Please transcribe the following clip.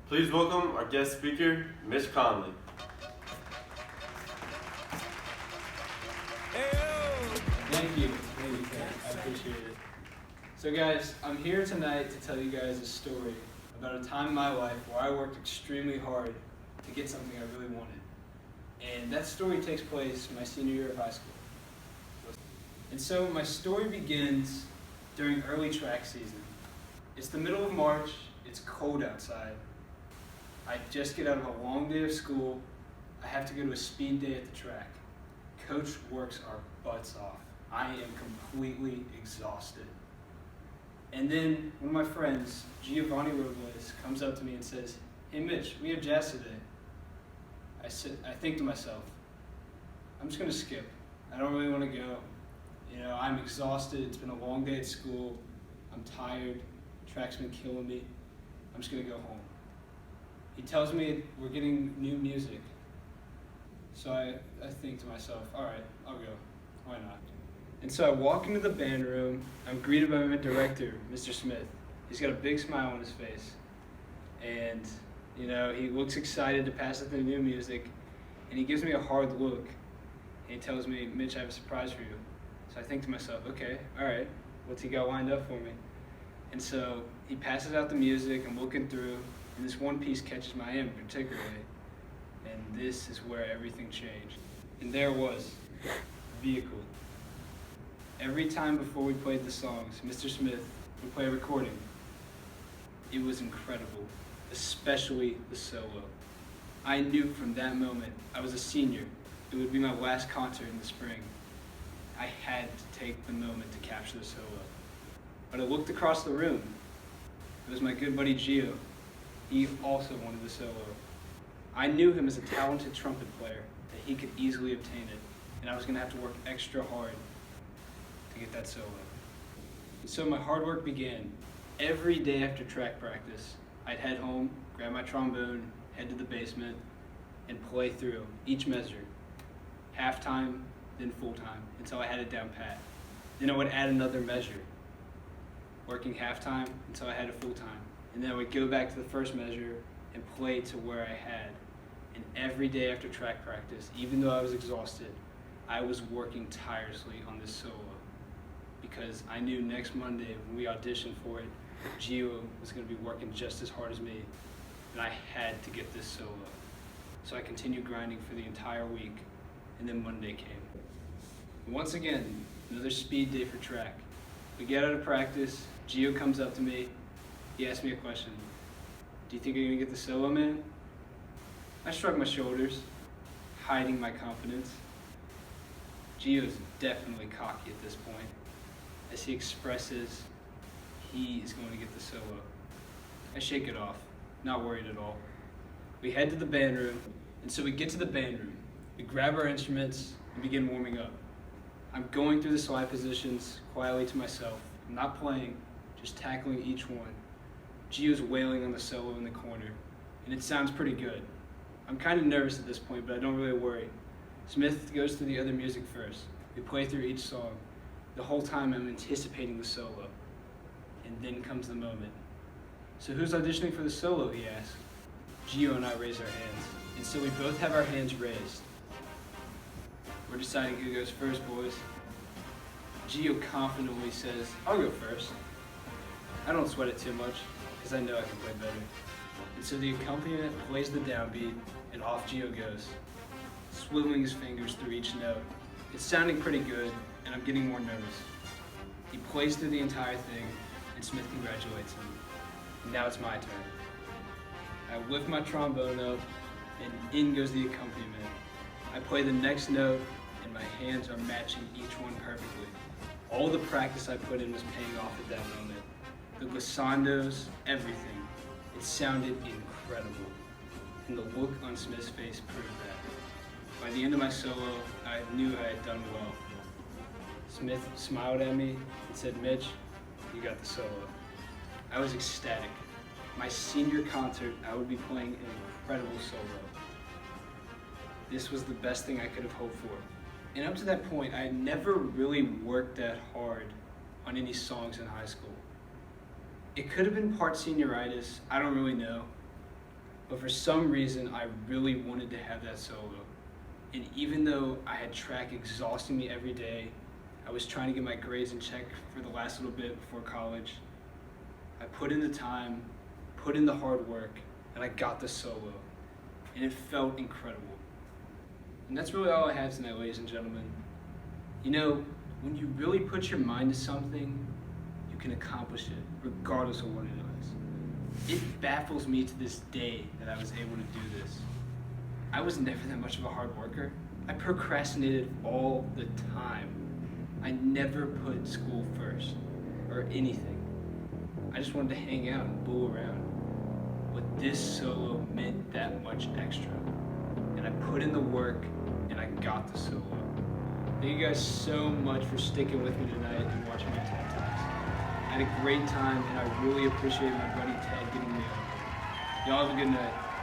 Please welcome our guest speaker, Mitch Conley. Thank you, Ken. I appreciate it. So guys, I'm here tonight to tell you guys a story about a time in my life where I worked extremely hard to get something I really wanted. And that story takes place my senior year of high school. And so my story begins during early track season. It's the middle of March, it's cold outside. I just get out of a long day of school. I have to go to a speed day at the track. Coach works our butts off. I am completely exhausted. And then one of my friends, Giovanni Robles, comes up to me and says, "Hey Mitch, we have jazz today." I think to myself, I'm just gonna skip. I don't really want to go. I'm exhausted. It's been a long day at school. I'm tired. Track's been killing me. I'm just gonna go home. He tells me we're getting new music. So I think to myself, all right, I'll go. Why not? And so I walk into the band room. I'm greeted by my director, Mr. Smith. He's got a big smile on his face. And, he looks excited to pass out the new music. And he gives me a hard look. And he tells me, "Mitch, I have a surprise for you." So I think to myself, okay, all right, what's he got lined up for me? And so he passes out the music. I'm looking through. And this one piece catches my eye particularly. And this is where everything changed. And there it was, Vehicle. Every time before we played the songs, Mr. Smith would play a recording. It was incredible, especially the solo. I knew from that moment, I was a senior. It would be my last concert in the spring. I had to take the moment to capture the solo. But I looked across the room. It was my good buddy Gio. He also wanted the solo. I knew him as a talented trumpet player, that he could easily obtain it, and I was going to have to work extra hard to get that solo. And so my hard work began. Every day after track practice, I'd head home, grab my trombone, head to the basement, and play through each measure. Halftime, then full-time, until I had it down pat. Then I would add another measure, working halftime until I had it full-time. And then I would go back to the first measure and play to where I had. And every day after track practice, even though I was exhausted, I was working tirelessly on this solo. Because I knew next Monday when we auditioned for it, Gio was going to be working just as hard as me. And I had to get this solo. So I continued grinding for the entire week. And then Monday came. And once again, another speed day for track. We get out of practice, Gio comes up to me. He asked me a question. "Do you think you're going to get the solo, man?" I shrugged my shoulders, hiding my confidence. Gio's definitely cocky at this point, as he expresses he is going to get the solo. I shake it off, not worried at all. We head to the band room, and so we get to the band room. We grab our instruments and begin warming up. I'm going through the slide positions quietly to myself. I'm not playing, just tackling each one. Gio's wailing on the solo in the corner, and it sounds pretty good. I'm kind of nervous at this point, but I don't really worry. Smith goes through the other music first. We play through each song. The whole time I'm anticipating the solo. And then comes the moment. "So who's auditioning for the solo?" he asked. Gio and I raise our hands, and so we both have our hands raised. We're deciding who goes first, boys. Gio confidently says, "I'll go first." I don't sweat it too much, because I know I can play better. And so the accompaniment plays the downbeat, and off Gio goes, swiveling his fingers through each note. It's sounding pretty good, and I'm getting more nervous. He plays through the entire thing, and Smith congratulates him. And now it's my turn. I lift my trombone up, and in goes the accompaniment. I play the next note, and my hands are matching each one perfectly. All the practice I put in was paying off at that moment. The glissandos, everything. It sounded incredible. And the look on Smith's face proved that. By the end of my solo, I knew I had done well. Smith smiled at me and said, "Mitch, you got the solo." I was ecstatic. My senior concert, I would be playing an incredible solo. This was the best thing I could have hoped for. And up to that point, I had never really worked that hard on any songs in high school. It could have been part senioritis, I don't really know. but for some reason I really wanted to have that solo. And even though I had track exhausting me every day, I was trying to get my grades in check for the last little bit before college, I put in the time, put in the hard work, and I got the solo. And it felt incredible. And that's really all I have tonight, ladies and gentlemen. You know, when you really put your mind to something, you can accomplish it, regardless of what it is. It baffles me to this day that I was able to do this. I was never that much of a hard worker. I procrastinated all the time. I never put school first, or anything. I just wanted to hang out and fool around. But this solo meant that much extra. And I put in the work, and I got the solo. Thank you guys so much for sticking with me tonight and watching my TED Talks. I had a great time, and I really appreciate my buddy Ted getting me on. Y'all have a good night.